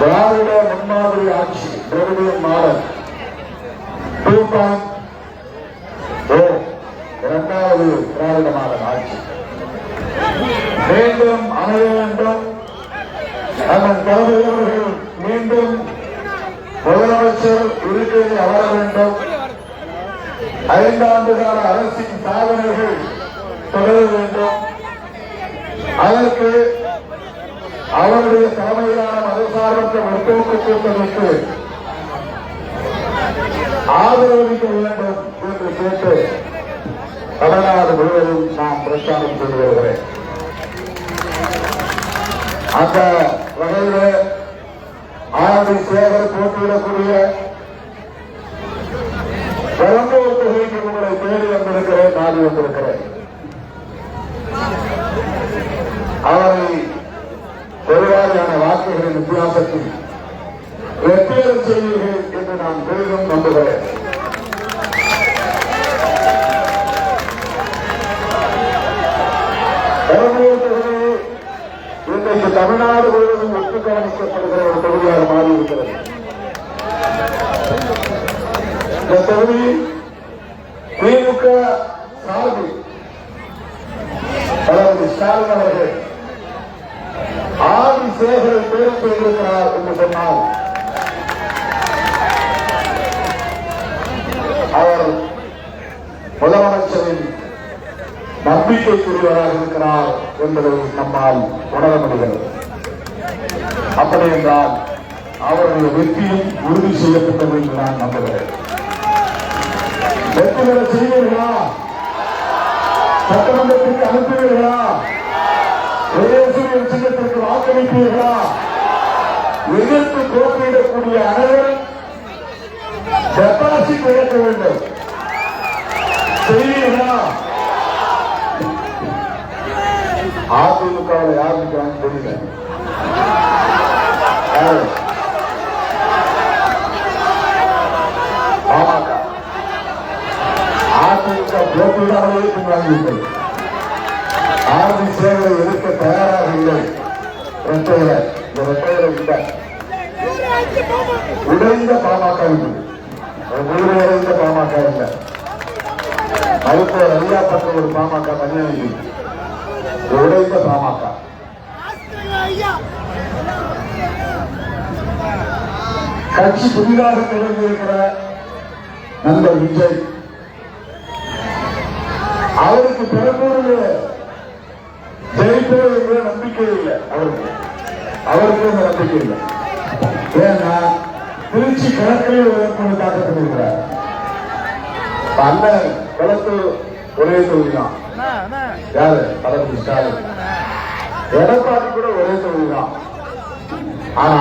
திராவிட முன்மாதிரி ஆட்சி, Dravidian model 2.0, இரண்டாவது திராவிட மாடல் ஆட்சி மீண்டும் அமைய வேண்டும். அதன் தலைவர்கள் மீண்டும் முதலமைச்சர் இருக்கையில் அமர வேண்டும். 5 ஆண்டு கால அரசின் சாதனைகள் தொடர வேண்டும். அதற்கு அவருடைய தலைமையிலான மதசார்பற்ற முற்போக்கு கூட்டணிக்கு ஆதரவளிக்க வேண்டும் என்று கேட்டு தமிழ்நாடு முழுவதும் நாம் பிரச்சாரம் செய்து வருகிறேன். அந்த வகையில் ஆதி சேகர் போட்டியிடக்கூடிய பெரம்பூர் தொகுதிக்கு உங்களை தேடி வந்திருக்கிறேன், நாடி வந்திருக்கிறேன். அவரை பெருவாரியான வாக்குகளின் வித்தியாசத்தில் வெற்றியேறச் செய்வீர்கள் என்று நான் பெரிதும் நம்புகிறேன். பெரம்பூர் தொகுதி இன்றைக்கு தமிழ்நாடு முழுவதும் ஒத்து கவனிக்கப்படுகிற ஒரு தொகுதியாக மாறியிருக்கிறது. இந்த தொகுதி திமுக சார்பில் தளபதி ஸ்டாலின் அவர்கள் ஆதி சேகரை தேர்வு செய்திருக்கிறார் என்று சொன்னால் அவர் முதலமைச்சரின் நம்பிக்கைக்குரியவராக இருக்கிறார் என்பதை நம்மால் உணர முடிகிறது. அப்படி என்றால் அவருடைய வெற்றியும் உறுதி செய்யப்பட்டது என்று நான் நம்புகிறேன். வெற்றி பெற செய்வீர்களா? சட்டமன்றத்திற்கு அனுப்புவீர்களா? உதயசூரியன் சின்னத்திற்கு வாக்களிப்பீர்களா? எதிர்த்து போட்டியிடக்கூடிய அனைவரும் டெபாசிட் இழக்க வேண்டும். செய்வீர்களா? அதிமுகவில் யார் இருக்கிறாங்க தெரியல. பாமக அதிமுக போட்டியிடாமலே பின்வாங்கிவிட்டது. ஆதி சேகரை எதிர்க்க தயாராக இல்லை. இரட்டையில இல்லை, உடைந்த பாமக உடைந்த பாமக இல்லை. மருத்துவர் ஐயா பற்ற ஒரு பாமக தனியாக உடைந்த பாமக. கட்சி புதிதாக தொடங்கியிருக்கிற நண்பர் விஜய், அவருக்கு பெரம்பூரில் ஜெயிப்போம் என்ற நம்பிக்கை இல்லை. அவருக்கு இந்த நம்பிக்கை இல்லை. ஏன்னா திருச்சி கிழக்கில் ஒரு தாக்கத்தில் இருக்கிறார். அந்த களத்து ஒரே தொகுதிதான். யாரு? தளபதி ஸ்டாலின். எடப்பாடி கூட ஒரே தொகுதிதான். ஆனா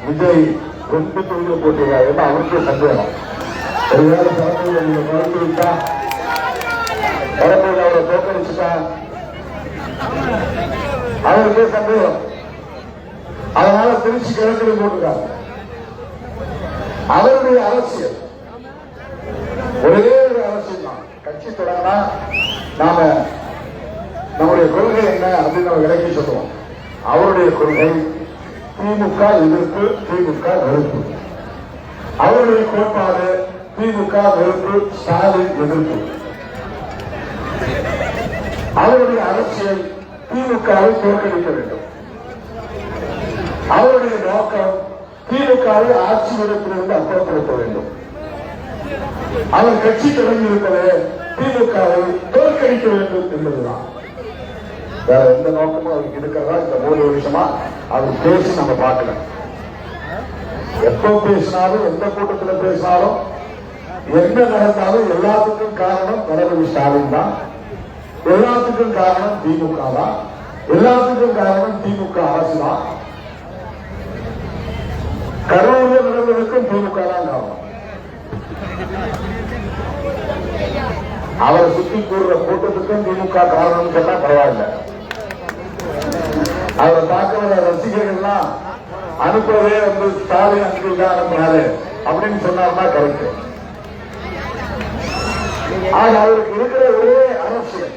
விஜய் 2 தொகுதியில் போட்டிருக்காரு. ஏன்னா அவருக்கு சந்தேகம். ஒருவேளை பெரம்பூர் நீங்க குறைத்து விட்டா, பெரம்பூர் அவரை தோற்கடிச்சுட்டா அவருக்கே சந்தேகம். அதனால திருச்சி கிழக்கில் போட்டிருக்காங்க. அவருடைய அரசியல் ஒரே ஒரு அரசியல் தான். கட்சி தொடங்கினா நாம நம்முடைய கொள்கை என்ன அப்படின்னு நம்ம விலக்கி சொல்லுவோம். அவருடைய கொள்கை திமுக எதிர்ப்பு, திமுக வெறுப்பு. அவருடைய கோட்பாடு திமுக வெறுப்பு, ஸ்டாலின் எதிர்ப்பு. அவருடைய அரசியல் திமுகவை தோற்கடிக்க வேண்டும். அவருடைய நோக்கம் திமுகவை ஆட்சி இடத்திலிருந்து அப்புறப்படுத்த வேண்டும். அவர் கட்சி தொடங்கியிருப்பது திமுகவை தோற்கடிக்க வேண்டும் என்பதுதான். வேற எந்த நோக்கமும் அவருக்கு இருக்கிறதா இந்த 3 வருஷமா அவர் பேசி நம்ம பார்க்கல. எப்போ பேசினாலும், எந்த கூட்டத்தில் பேசினாலும், என்ன நடந்தாலும் எல்லாத்துக்கும் காரணம் தளபதி ஸ்டாலின் தான். எல்லாத்துக்கும் காரணம் திமுக தான். எல்லாத்துக்கும் காரணம் திமுக அரசு தான். கரூர் நடவடிக்கைக்கும் திமுக தான் காரணம். அவரை சுற்றி கூடுற கூட்டத்துக்கும் திமுக காரணம் சொன்னா பரவாயில்ல. அவரை பார்க்கிற ரசிகர்கள்லாம் அனுப்புறதே ஸ்டாலின் அங்கிள் தான் அனுப்பினாரு அப்படின்னு சொன்னார்னா கரெக்ட். ஆக அவருக்கு இருக்கிற ஒரே அரசியல்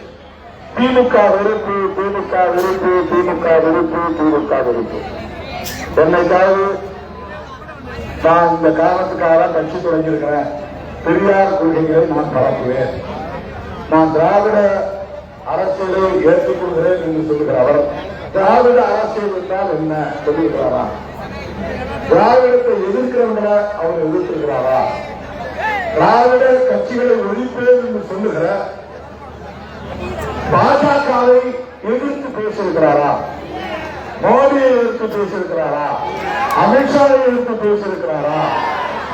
திமுக வெறுப்பு, திமுக வெறுப்பு, திமுக வெறுப்பு, திமுக வெறுப்பு. என்னைக்காவது நான் இந்த காரணத்துக்காக கட்சி தொடங்கியிருக்கிறேன், பெரியார் கொள்கைகளை நான் பரப்புவேன், நான் திராவிட அரசியலை ஏற்றுக்கொள்கிறேன் என்று சொல்லுகிற அவர் திராவிட அரசியல் என்றால் என்ன சொல்லியிருக்கிறாரா? திராவிடத்தை எதிர்க்கிறவங்களை அவர் எதிர்த்திருக்கிறாரா? திராவிட கட்சிகளை ஒழிப்பேன் என்று சொல்லுகிற பாஜகவை எதிர்த்து பேசியிருக்கிறாரா? மோடியை எதிர்த்து பேசியிருக்கிறாரா? அமித்ஷாவை எதிர்த்து பேசியிருக்கிறாரா?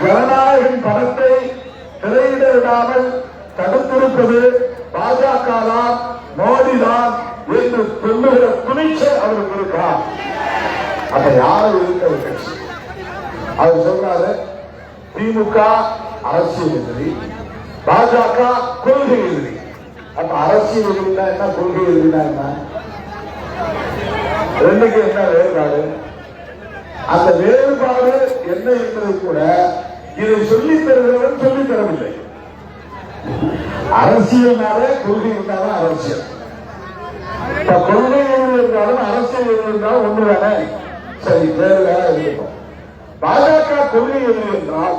ஜனநாயகின் பணத்தை திரையிட விடாமல் தடுத்திருப்பது பாஜக தான், மோடி தான் என்று சொல்லுகிற துணிச்சல் அவருக்கு இருக்கிறார். அப்ப யாரும் இருக்கிற கட்சி அவர் சொல்றாரு, திமுக அரசியல் எதிரி, பாஜக கொள்கை எதிரி. அப்ப அரசியல் எதிரினா என்ன, கொள்கை எதிரினா என்ன? ரெண்டுக்கு என்ன வேறுபாடு? அந்த வேறுபாடு என்ன என்பதை கூட இதை சொல்லித் தருகிறவன் சொல்லித் தரவில்லை. அரசியல்னால கொள்கை இருந்தாலும் அரசியல், கொள்கை இருந்தாலும் அரசியல் இருந்தாலும் ஒன்றுதானே. சரி, வேறு வேற இருக்கும். பாஜக கொள்கை எதிரி என்றால்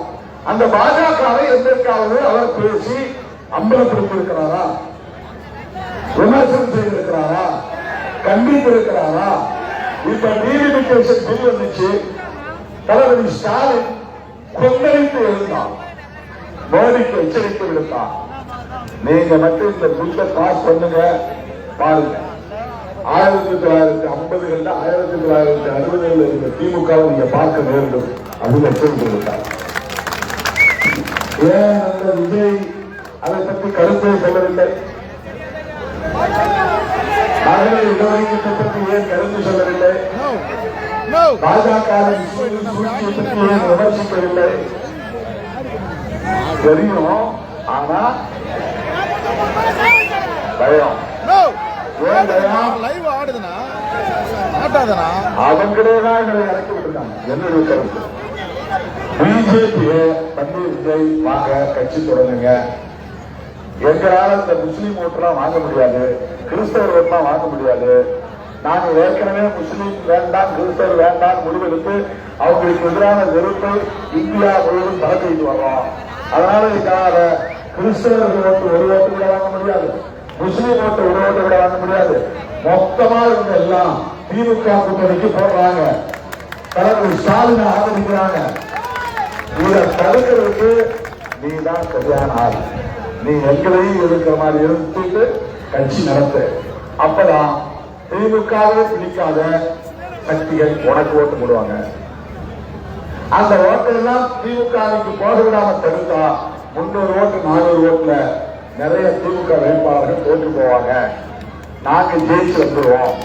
அந்த பாஜகவை எதற்காவது அவர் பேசி அம்பலப்படுத்தியிருக்கிறாரா? விமர்சனம் செய்திருக்கிறாரா? கண்டித்திருக்கிறாரா? இப்ப டீலிமிட்டேஷன் பில் வந்துச்சு, தளபதி ஸ்டாலின் கொந்தளித்து எழுந்தார், மோடிக்கு எச்சரிக்கை விடுத்தார். நீங்க மட்டும் இந்த பில்லை பாஸ் பண்ணுங்க, பாருங்க 1950களில் 1960களில் இருந்த திமுக நீங்க பார்க்க வேண்டும் அப்படின்னு எச்சரிக்கை விடுத்தார். ஏன் அந்த விஜய் அதை பற்றி கருத்தை சொல்லவில்லை? மகளிர் இடஒதுக்கீட்டை பற்றி ஏன் கருத்து சொல்லவில்லை? பாஜக சூழ்ச்சியை பற்றி ஏன் விமர்சிக்கவில்லை? தெரியும், ஆனா பயம். அவங்களேதான் எங்களை இறக்கி விட்டுருக்காங்க. என்னுடைய கருத்து, பிஜேபியை வந்து விஜய் வாங்க, கட்சி தொடங்குங்க. எங்களால இந்த முஸ்லீம் ஓட்டுலாம் வாங்க முடியாது, கிறிஸ்தவர் ஓட்டுலாம் வாங்க முடியாது. நாங்க ஏற்கனவே முஸ்லீம் வேண்டாம், கிறிஸ்தவர் வேண்டாம் முடிவெடுத்து அவங்களுக்கு எதிரான வெறுப்பை இந்தியா முழுவதும் பரப்பிட்டு வர்றோம். அதனால எங்களால கிறிஸ்தவர்கள் ஓட்டு ஒரு ஓட்டு கூட வாங்க முடியாது, முஸ்லீம் ஓட்டு ஒரு ஓட்டு கூட வாங்க முடியாது. மொத்தமா இவங்க எல்லாம் திமுக கூட்டணிக்கு போடுறாங்க, தளபதி ஸ்டாலினை ஆதரிக்கிறாங்க. இதை தடுக்கிறதுக்கு நீ தான் சரியான ஆள். நீ எங்களையும் எதிர்க்கிற மாதிரி எடுத்துட்டு கட்சி நடத்து. அப்பதான் திமுகவே பிடிக்காத சக்திகள் உனக்கு ஓட்டு போடுவாங்க. அந்த ஓட்டெல்லாம் திமுகவுக்கு போக விடாம தடுத்தா 300 ஓட்டு 400 ஓட்டுல நிறைய திமுக வேட்பாளர்கள் தோற்று போவாங்க. நாங்க ஜெயிச்சு வந்துருவோம்,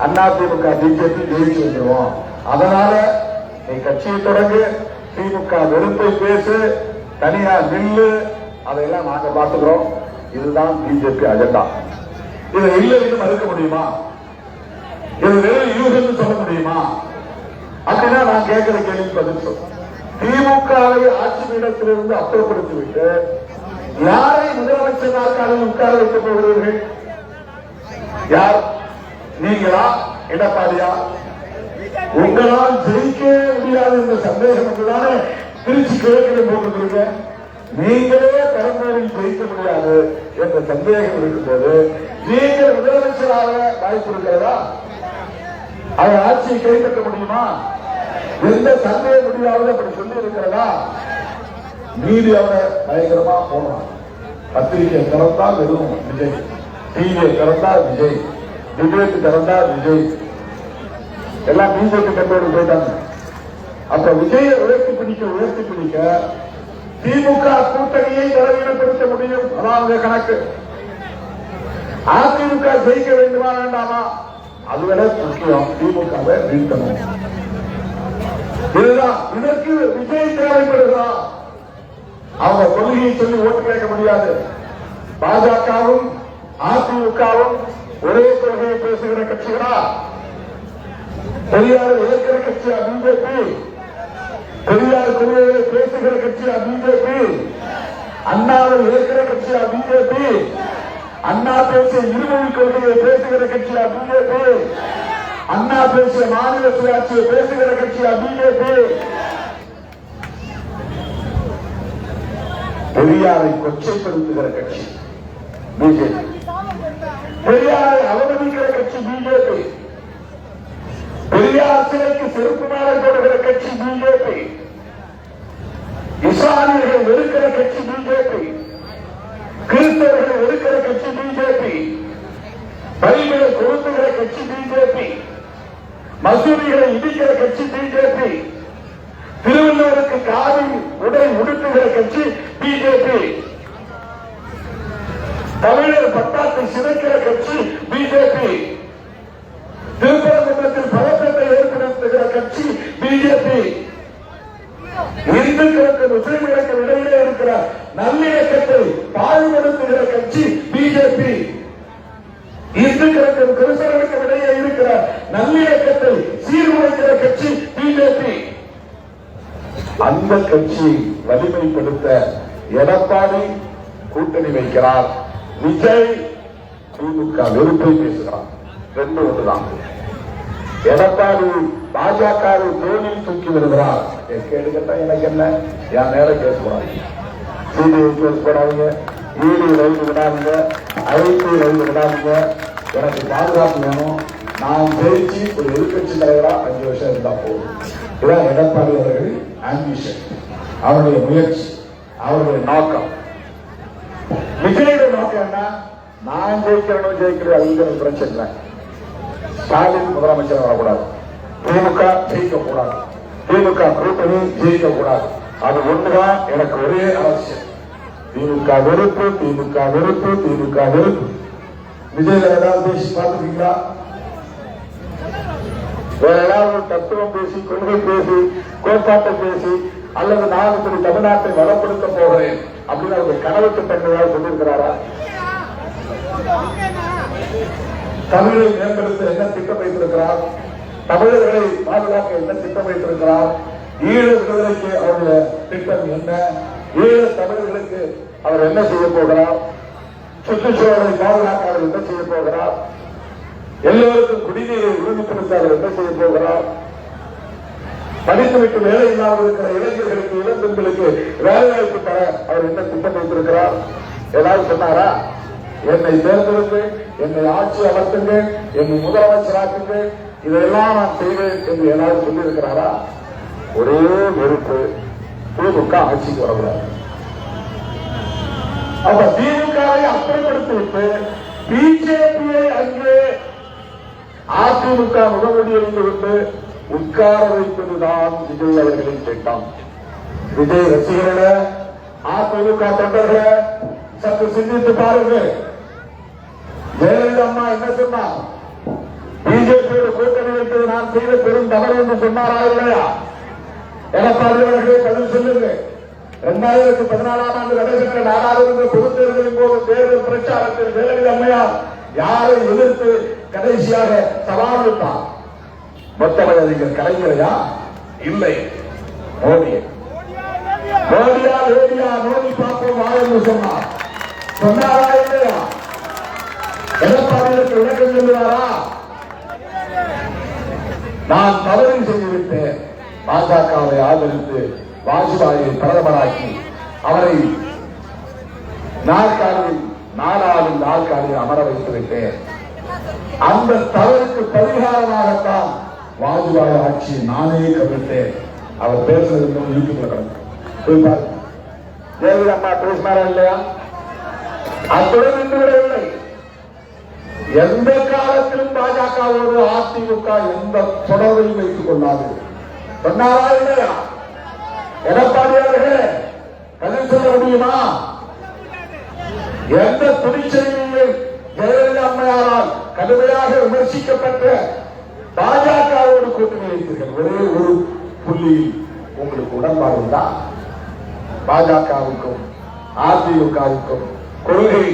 அண்ணா திமுக பிஜேபி ஜெயிச்சு வந்துருவோம். அதனால நீ கட்சியை தொடங்கு, திமுக வெறுப்பை பேசு, தனியா நில்லு, அதையெல்லாம் நாங்க பார்த்துக்கிறோம். இதுதான் பிஜேபி அஜெண்டா. இதை இல்லைன்னு மறுக்க முடியுமா? இது வெறும் யூகன்னு சொல்ல முடியுமா? அப்படின்னா நான் கேட்கிற கேள்வி பதில் சொல்ல. திமுகவை ஆட்சி பீடத்திலிருந்து அப்புறப்படுத்திவிட்டு யாரை முதலமைச்சர் நாற்காலில் உட்கார வைக்கப் போகிறீர்கள்? யார்? நீங்களா? எடப்பாடியா? உங்களால் ஜெயிக்க முடியாது என்ற சந்தேகம் என்றுதானே திருச்சி கிழக்கில் போட்டிருக்கீங்க. நீங்களே பெரம்பூரில் ஜெயிக்க முடியாது என்ற சந்தேகம் இருக்கும்போது நீங்கள் முதலமைச்சராக வாய்ப்பு இருக்கிறதா? அவர் ஆட்சியை கைப்பற்ற முடியுமா? எந்த சந்தேகம் முடியாவது அப்படி சொல்லி இருக்கிறதா? நீதி அவரை பயங்கரமா போனான். பத்திரிகை திறந்தால் வெறும் விஜய், டிவியை திறந்தால் விஜய், டிபேட் திறந்தால் விஜய், எல்லாம் பிஜேபி கட்டோடு போயிட்டாங்க. அப்ப விஜயை உயர்த்தி பிடிக்க திமுக கூட்டணியை பலவீனப்படுத்த முடியும். அதாவது கணக்கு. அதிமுக ஜெயிக்க வேண்டுமா வேண்டாமா? அதுவிட முக்கியம் திமுகவை வீழ்த்தணும். இதுதான். இதற்கு விஜய் தேவைப்படுகிறார். அவங்க கொள்கையை சொல்லி ஓட்டு கேட்க முடியாது. பாஜகவும் அதிமுகவும் ஒரே கொள்கையை பேசுகிற கட்சிகளா? பெரியார் ஏற்கிற கட்சியா பிஜேபி? பெரியார் கொள்கையை பேசுகிற கட்சியா பிஜேபி? அண்ணாவை ஏற்கிற கட்சியா பிஜேபி? அண்ணா பேசிய இருமொழி கொள்கையை பேசுகிற கட்சியா பிஜேபி? அண்ணா பேசிய மாநில சுயாட்சியை பேசுகிற கட்சியா பிஜேபி? பெரியாரை கொச்சைப்படுத்துகிற கட்சி பிஜேபி. பெரியாரை அவமதிக்கிற கட்சி பிஜேபி. பெரியார் சிலைக்கு செருப்பு மாலை போடுகிற கட்சி பிஜேபி. இஸ்லாமியர்கள் வெறுக்கிற கட்சி பிஜேபி. கிறிஸ்தவர்கள் வெறுக்கிற கட்சி பிஜேபி. பைபிளை கொளுத்துகிற கட்சி பிஜேபி. மசூதிகளை இடிக்கிற கட்சி பிஜேபி. திருவள்ளுவருக்கு காவி உடை உடுத்துகிற கட்சி பிஜேபி. தமிழர் பட்டாத்தை சிதைக்கிற கட்சி பிஜேபி. திருப்பரங்குன்றத்தில் பதற்றத்தை ஏற்படுத்துகிற கட்சி பிஜேபி. இந்துக்களுக்கு முஸ்லிம்களுக்கு இடையிலே இருக்கிற நல்லிணக்கத்தை பாழ்படுத்துகிற கட்சி பிஜேபி. இந்துக்களுக்கும் கிறிஸ்தவர்களுக்கும் இடையே இருக்கிற நல்லிணக்கத்தை சீர்குலைக்கிற கட்சி பிஜேபி. அந்த கட்சியை வலிமைப்படுத்த எடப்பாடி கூட்டணி வைக்கிறார். விஜய் திமுக வெறுப்பை பேசுகிறார். ரெண்டு ஒன்றுதான். எடப்பாடி பாஜகவை தோளில் தூக்கி வருகிறார். கேட்டுக்கிட்டா எனக்கு என்ன, என் நேரம் பேசக்கூடாது, சிபிஐ கேஸ் போடாதீங்க, ஈடி ரைடு விடாதீங்க, ஐடி ரைடு விடாதீங்க, எனக்கு பாதுகாப்பு வேணும், நான் ஜெயிச்சு ஒரு எதிர்கட்சி தலைவரா 5 வருஷம் இருந்தா போதும். இதுதான் எடப்பாடி அவர்கள் ஆம்பிஷன், அவருடைய முயற்சி, அவருடைய நோக்கம். விஜயோட நோக்கம் என்ன? நான் ஜெயிக்கிறேன் ஜெயிக்கிறேன் அது பிரச்சனை இல்லை. ஸ்டாலின் முதலமைச்சர் வரக்கூடாது, திமுக ஜெயிக்க கூடாது, திமுக கூட்டணி ஜெயிக்க கூடாது. அது ஒண்ணுதான் எனக்கு ஒரே அவசியம். திமுக வெறுப்பு, திமுக வெறுப்பு, திமுக வெறுப்பு. விஜய் ஏதாவது பேசி பார்த்துருக்கீங்களா? வேற ஏதாவது தத்துவம் பேசி, கொள்கை பேசி, கோட்பாட்டை பேசி, அல்லது நான் இப்படி தமிழ்நாட்டை வளப்படுத்த போகிறேன் அப்படின்னு அவருடைய கனவு திட்டங்களாக சொல்லியிருக்கிறாரா? தமிழை மேம்படுத்த என்ன திட்டம் வைத்திருக்கிறார்? தமிழர்களை பாதுகாக்க என்ன திட்டம் வைத்திருக்கிறார்? ஈழ விடுதலைக்கு அவருடைய திட்டம் என்ன? ஈழ தமிழர்களுக்கு அவர் என்ன செய்ய போகிறார்? சுற்றுச்சூழலை பாதுகாக்க அவர் என்ன செய்ய போகிறார்? எல்லோருக்கும் குடிநீரை உறுதிப்படுத்த அவர் என்ன செய்ய போகிறார்? படித்துவிட்டு வேலை இல்லாமல் இருக்கிற இளைஞர்களுக்கு, இளம்பெண்களுக்கு வேலைவாய்ப்பு தர அவர் என்ன திட்டம் வைத்திருக்கிறார்? ஏதாவது சொன்னாரா? என்னை தேர்ந்தெடுத்து, என்னை ஆட்சி அமர்த்துங்க, என்னை முதலமைச்சராக்குங்க, இதெல்லாம் நான் செய்வேன் என்று ஏதாவது சொல்லியிருக்கிறாரா? ஒரே வெறுப்பு, திமுக ஆட்சிக்கு வரக்கூடாது. அப்ப திமுகவை அப்புறப்படுத்திவிட்டு பிஜேபியை அங்கே அதிமுக முகமூடியிருந்து விட்டு உட்கார வைப்பதுதான் விஜய் அவர்களின் திட்டம். விஜய் ரசிகர்களே, அதிமுக தொண்டர்களே, சற்று சிந்தித்து பாருங்கள். ஜெயலலிதா அம்மா என்ன சொன்னார்? பிஜேபியோட கூட்டணி வைத்தது நான் செய்த பெரும் தவறு என்று சொன்னாரா இல்லையா? எடப்பாடி அவர்களே பதில் சொல்லுங்க. 2014ஆம் ஆண்டு நடைபெற்ற நாடாளுமன்ற பொதுத் தேர்தலின் போது தேர்தல் பிரச்சாரத்தில் ஜெயலலிதா அம்மையார் யாரை எதிர்த்து கடைசியாக சவால் விட்டார்? மொத்தமையறிஞர் கலைஞரையா? இல்லை, மோடியை. மோடியா லேடியா, மோடி பார்ப்போம் வா என்று சொன்னார். சொன்னாரா இல்லையா? எடப்பாடிக்கு விளக்கம் சொல்லுவாரா? நான் தவறு செய்துவிட்டேன், பாஜகவை ஆதரித்து வாஜ்பாயை பிரதமராக்கி அவரை நாற்காலியில் அமர வைத்து விட்டேன். அந்த தவறுக்கு பரிகாரமாகத்தான் வாஜ்பாய் ஆட்சியை நானே கவிழ்த்தேன். அவர் பேசுறது யூடியூப்ல கிடக்கும். ஜெயலலிதா அம்மா பேசினாரா இல்லையா? அத்துடன் நின்று விடவில்லை. எந்த காலத்திலும் பாஜகவோடு அதிமுக எந்த தொடர்பையும் வைத்துக் கொள்ளாது சொன்னாரா இல்லையா? எடப்பாடி அவர்களே பதில் சொல்ல முடியுமா? எந்த துணிச்சலையும் ஜெயலலிதா அம்மையாரால் கடுமையாக விமர்சிக்கப்பட்ட பாஜகவோடு கூட்டணி வைத்தீர்கள். ஒரே ஒரு புள்ளியில் உங்களுக்கு உடன்பாடு தான். பாஜகவுக்கும் அதிமுகவுக்கும் கொள்கை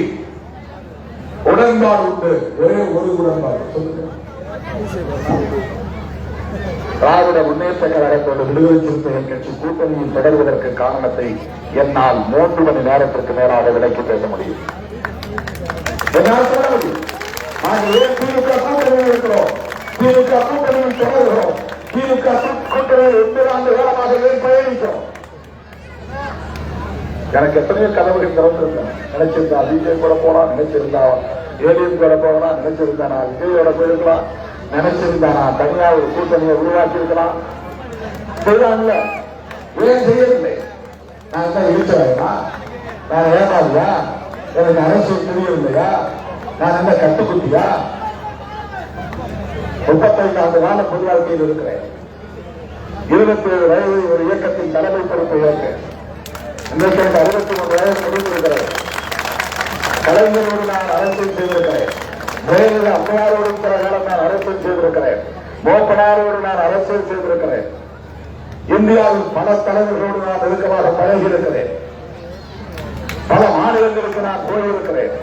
உடன்பாடு உண்டு. ஒரே ஒரு உடன்பாடு சொல்லுங்க. திராவிட முன்னேற்ற கழகத்தோடு விடுதலை சிறுத்தைகள் கட்சி கூட்டணியில் தொடர்வதற்கு காரணத்தை என்னால் 3 மணி நேரத்திற்கு மேலாக விலக்கி பேச முடியும். என்னால் சொல்ல முடியும். நாங்கள் ஏன் திமுக கூட்டணியில் இருக்கிறோம்? திமுக கூட்டணியில் தொடர்கிறோம். திமுக கூட்டணியில் 9 ஆண்டு காலமாக பயணிக்கிறோம். எனக்கு எத்தனையோ கனவுகள் திறந்திருந்தேன். நினைச்சிருந்தா பிஜேபி கூட போலாம், நினைச்சிருந்தா ஏடிஎம் கூட போகலாம், நினைச்சிருந்தா நான் விஜயோட போயிருக்கலாம், நினைச்சிருந்தா நான் தனியாக ஒரு கூட்டணியை உருவாக்கி இருக்கலாம். செய்யலாம்ல, ஏன் செய்யவில்லை? நான் தான் இருக்கிறேன்னா, நான் ஏமாதியா? எனக்கு அரசியல் தெரியவில்லையா? நான் என்ன கட்டுக்குட்டியா? 35 ஆண்டு காலம் பொது வாழ்க்கையில் இருக்கிறேன். 27 வயது ஒரு இயக்கத்தின் தலைமை பொறுப்பை ஏற்கிறேன். இன்றைக்கு 63 வயது முடிந்திருக்கிறேன். கலைஞரோடு நான் அரசியல் செய்திருக்கிறேன். ஜெயலலிதா அம்மையாரோடு இருக்கிற காலம் நான் அரசியல் செய்திருக்கிறேன். மோப்பனாரோடு நான் அரசியல் செய்திருக்கிறேன். இந்தியாவில் பல தலைவர்களோடு நான் நெருக்கமாக பழகியிருக்கிறேன். பல மாநிலங்களுக்கு நான் போயிருக்கிறேன்.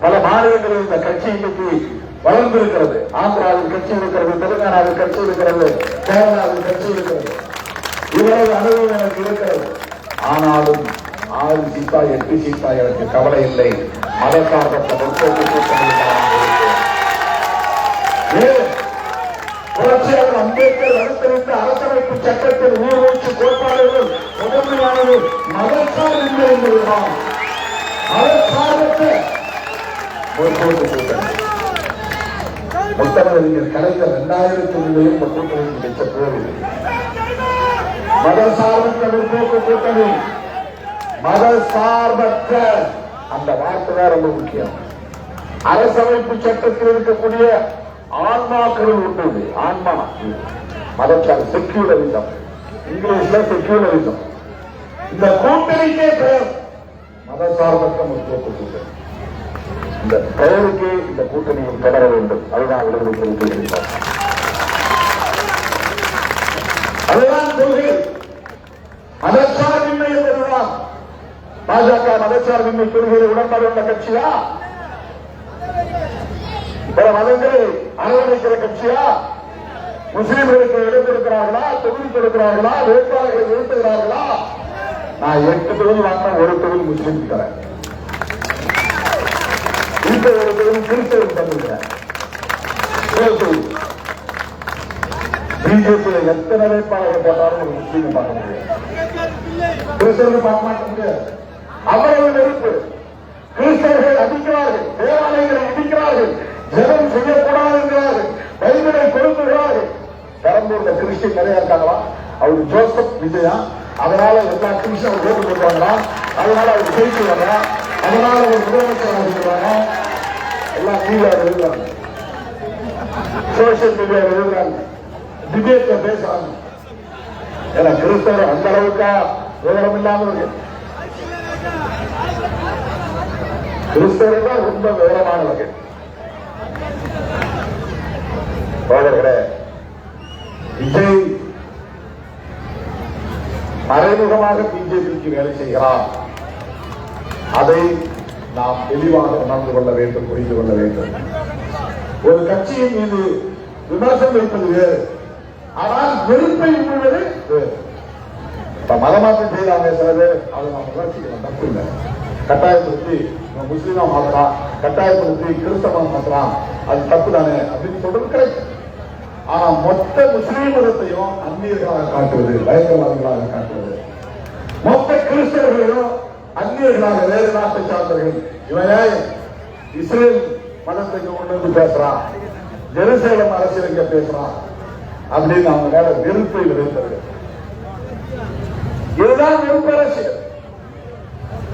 பல மாநிலங்களில் இந்த கட்சி இன்னைக்கு வளர்ந்திருக்கிறது. ஆந்திராவில் கட்சி இருக்கிறது, தெலுங்கானாவில் கட்சி இருக்கிறது, கேரளாவில் கட்சி இருக்கிறது. இவ்வளவு அனுபவம் எனக்கு இருக்கிறது. ஆனாலும் 6 சீட்டா 8 சீட்டா எனக்கு கவலை இல்லை. மதசார்பற்ற புரட்சியாளர் அம்பேத்கர் வகுத்தளித்த அரசமைப்பு சட்டத்தில் ஊர்வூச்சு கோட்பாடுகள் முதன்மையானது மதசார்பின்மை என்பதுதான். மதசார்பற்ற முத்தமிழறிஞர் கலைஞர் 2003 இந்த கூட்டணி கிடைத்த போதில்லை. மதசார்பற்ற முற்போக்கு கூட்டணி, மதசார்பற்ற அந்த வார்த்தை தான் ரொம்ப முக்கியம். அரசமைப்பு சட்டத்தில் இருக்கக்கூடிய ஆன்மாக்கள் உண்டு. ஆன்மா மதச்சார் செக்யூலரிசம், இங்கிலீஷ்ல செக்யூலரிசம். இந்த கூட்டணிக்கே பெயர் மதசார்பற்ற முற்போக்கு கூட்டணி. இந்த பெயருக்கு இந்த கூட்டணியில் தொடர வேண்டும். அதுதான் விடுதலை தெரிவித்திருக்கிறார். அதுதான் கொள்கை. மதச்சார்பின்மை என்பதுதான். பாஜக மதச்சார்பின்மை கொள்கையை உடன்பாடு உள்ள கட்சியா? பிற மதங்களை அரவணைக்கிற கட்சியா? முஸ்லிம்களுக்கு இடம் கொடுக்கிறார்களா? தொகுதி கொடுக்கிறார்களா? வேட்பாளர்களை நிறுத்துகிறார்களா? நான் 8 தொகுதி வாங்கினா 1 தொகுதி முஸ்லிம் தரேன். இந்த 1 தொகுதி கிறிஸ்தவருக்கு தந்துக்கிறேன். பிஜேபி எத்தனை வேட்பாளர்கள் போட்டாலும் ஒரு முஸ்லீமை பார்க்க முடியாது, கிறிஸ்தவர்கள் பார்க்க மாட்ட முடியாது. அவ்வளவு நெருப்பு. கிறிஸ்தவர்கள் அடிக்கிறார்கள், தேவாலயங்களை இடிக்கிறார்கள், ஜெபம் செய்யக்கூடாது என்கிறார்கள், பைபிளை கொடுக்கிறார்கள். பெரம்பூர்ல கிறிஸ்டின் நிறைய இருக்காங்களா? அவரு ஜோசப் விஜயா, அதனால எல்லா கிறிஸ்தவர்கள் ஓட்டு போடுவாங்களா? அதனால அவர் ஜெயிச்சு வரா, அதனால ஒரு முதலமைச்சர் ஆகிடுவாங்க. எல்லாம் மீடியா எழுதுறாங்க, சோசியல் மீடியா எழுதுறாங்க, டிபேட்ல பேசுறாங்க. ஏன்னா கிறிஸ்தவர் அந்த அளவுக்கா விவரம் இல்லாமல் கிறிஸ்தவர்கள் ரொம்ப விவரமானவர்கள். விஜய் மறைமுகமாக பிஜேபிக்கு வேலை செய்கிறார். அதை நாம் தெளிவாக உணர்ந்து கொள்ள வேண்டும், புரிந்து கொள்ள வேண்டும். ஒரு கட்சியின் மீது விமர்சனம் வைப்பது வேறு, ஆனால் வெறுப்பை உண்ணுவது வேறு. மதமாற்றம் செய்யறாங்க சில பேர், அதை நாம் விமர்சிக்கலாம், தப்பு இல்லை. கட்டாயப்படுத்தி முஸ்லீமா மாற்றலாம், கட்டாயப்படுத்தி கிறிஸ்தவம் மாற்றலாம், அது தப்பு தானே அப்படின்னு சொல்றது கிடைக்கும். ஆனா மொத்த முஸ்லீம் மதத்தையும் அந்நியர்களாக காட்டுவது, பயங்கரவாதிகளாக காட்டுவது, மொத்த கிறிஸ்தவர்களையும் அந்நியர்களாக, வேறு நாட்டை சார்ந்தவர்கள், இவன் இஸ்ரேல் மதத்தை கொண்டு வந்து பேசுறான், ஜெருசலேம் அரசியல் இங்க பேசுறான் அப்படின்னு அவங்க மேல வெறுப்பை விளைவித்தார்கள். இதுதான் வெறுப்பு அரசியல்.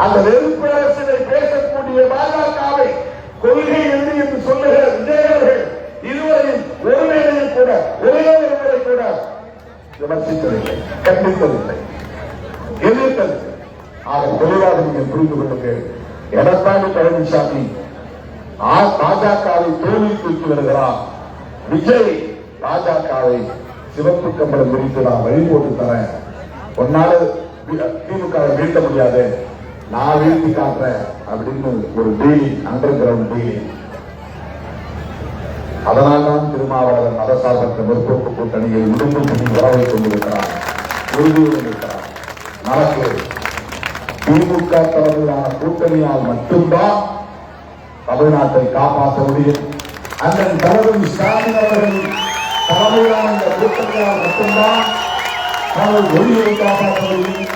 அந்த வெறுப்பு அரசியலை பேசக்கூடிய பாஜகவை கொள்கை என்று சொல்லுகிற விஜய் அவர்கள் இதுவரையும் ஒரு வேளையில் கூட, ஒரே ஒரு முறை கூட விமர்சித்ததில்லை, கண்டித்ததில்லை, எதிர்த்ததில்லை. ஆக தெளிவாக நீங்கள் புரிந்து கொள்ளுங்கள். எடப்பாடி பழனிசாமி பாஜகவை தோல்வி தூக்கி வருகிறார். விஜய் பாஜகவை சிவப்பு கம்பளம் விரித்து நான் வழி போட்டு தரேன், ஒன்னால திமுகவை வீழ்த்த முடியாது, நான் வீழ்த்தி காட்டுறேன் அப்படின்னு ஒரு டீலிங், அண்டர் கிரவுண்ட் டீலிங். அதனால்தான் திருமாவளவன் மதசார்பற்ற முற்போக்கு கூட்டணியை உடும்பு பண்ணி வரவை கொண்டிருக்கிறார், உறுதியுடன் இருக்கிறார். நமக்கு திமுக தலைமையிலான கூட்டணியால் மட்டும்தான் தமிழ்நாட்டை காப்பாற்ற முடியும். அண்ணன் தளபதி ஸ்டாலின் அவர்கள் தலைமையிலான இந்த கூட்டங்களால் மட்டும்தான் தமிழ் மொழியை காப்பாற்ற முடியும்,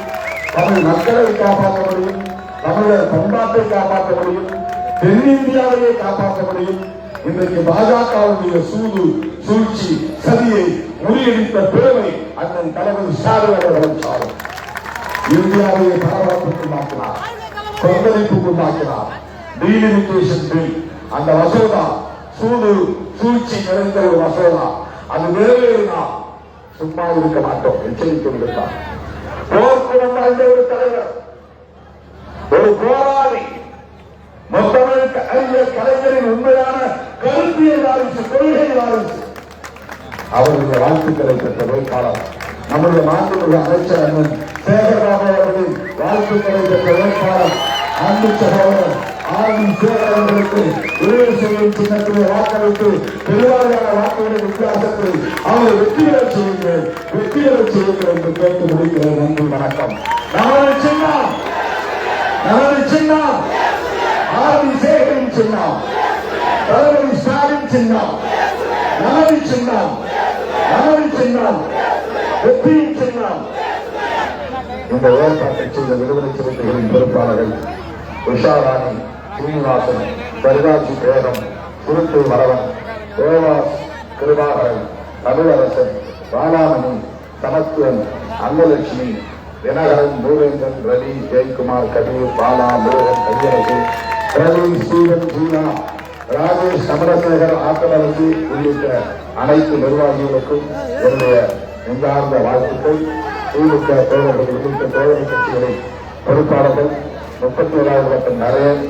தமிழ் மக்களை காப்பாற்ற முடியும், தமிழர் பண்பாட்டை காப்பாற்ற முடியும், தென்னிந்தியாவையே காப்பாற்ற முடியும். இன்றைக்கு பாஜகவுடைய சூழ்ச்சி சதியை முறியடித்த பெருமை அண்ணன் தலைவர் ஸ்டாலின் அவர்கள் சாரும். இந்தியாவையே பரபரப்புக்கு மாற்றினார், கொந்தளிப்புக்கு மாற்றினார். டீலிமிட்டேஷன் பில் அந்த மசோதா சூழ்ச்சி நிறைந்த ஒரு மசோதா, அது நிறைவேறினா சும்மா இருக்க மாட்டோம், எச்சரிக்கை விடுத்தார். போர்க்குணம் வாய்ந்த ஒரு தலைவர், ஒரு போராளி, மொத்தமிழ் அறிஞர் கலைஞரின் உண்மையான கருத்தியல் வாரிசு, கொள்கை வாரிசு. அவருடைய வாழ்த்துக்களை பெற்ற வேட்பாளர் நம்முடைய மாண்புமிகு அமைச்சர் அண்ணன் சேகர்பாபு அவர்களின் வாழ்த்துக்களை பெற்ற வேட்பாளர் அன்பு சகோதரர் ஆதி சேகர் அவர்களுக்கு உதவி செய்யும் சின்னத்திலே வாக்களித்து பெருவாரியான வாக்குகளின் வித்தியாசத்தில் அவரை வெற்றி பெறச் செய்யுங்கள் என்று கேட்டு முடிக்கிறேன். நன்றி, வணக்கம். நமது சின்னம் ஆதி சேகரின் சின்னம், தளபதி ஸ்டாலின் சின்னம், நமது சின்னம் வெற்றியின் சின்னம். இந்த ஏற்பாட்டை செய்த விடுதலை சிறுத்தைகளின் பொறுப்பாளர்கள் உஷாராணி, சீனிவாசன், சரிதாசி பேகம், சுருத்து வரவன், தேவாஸ், கிருபாகரன், தமிழரசன், பாலாமணி, சமத்துவன், அங்கலட்சுமி, தினகரன், பூவேந்தன், ரவி, ஜெயக்குமார், கபீர், பாலா, முருகன், கையரசு, பிரவீன், ஸ்டீவன், ஜீனா, ராஜேஷ், சமரசேகர், ஆத்தரசு உள்ளிட்ட அனைத்து நிர்வாகிகளுக்கும் என்னுடைய நெஞ்சார்ந்த வாழ்த்துக்கள். திமுக தோழர்கள் உள்ளிட்ட தோழமை கட்சிகளின் பொறுப்பாளர்கள் 37வது வட்டம் நரேன்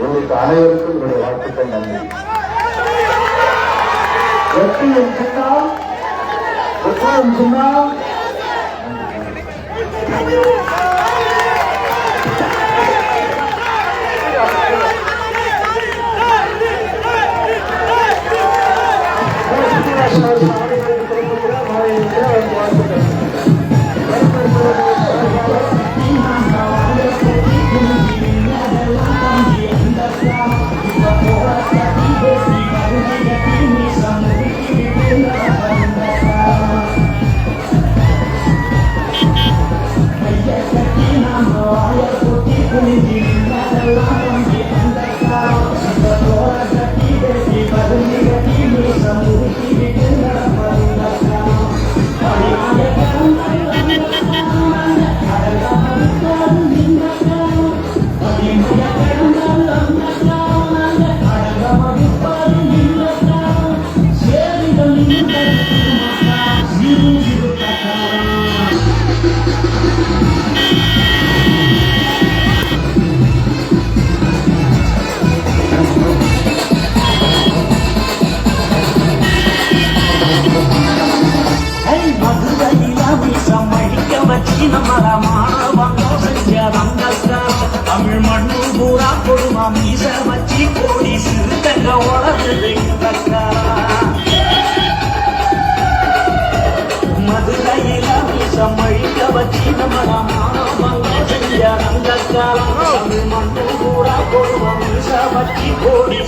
உள்ளிட்ட அனைவருக்கும் என்னுடைய வாழ்த்துக்கள். நன்றி. வெற்றியும் சின்னம். தமிழ் மண்ணு பூரா கொடுமா மீச வச்சி கோடி சிறுத்தங்க உடனே மதுரையில மீசம் அழிக்க வச்சி நம்மளமான செஞ்ச அந்த காலம் தமிழ் மண்ணு பூரா கொடுமா மீச வச்சி கோடி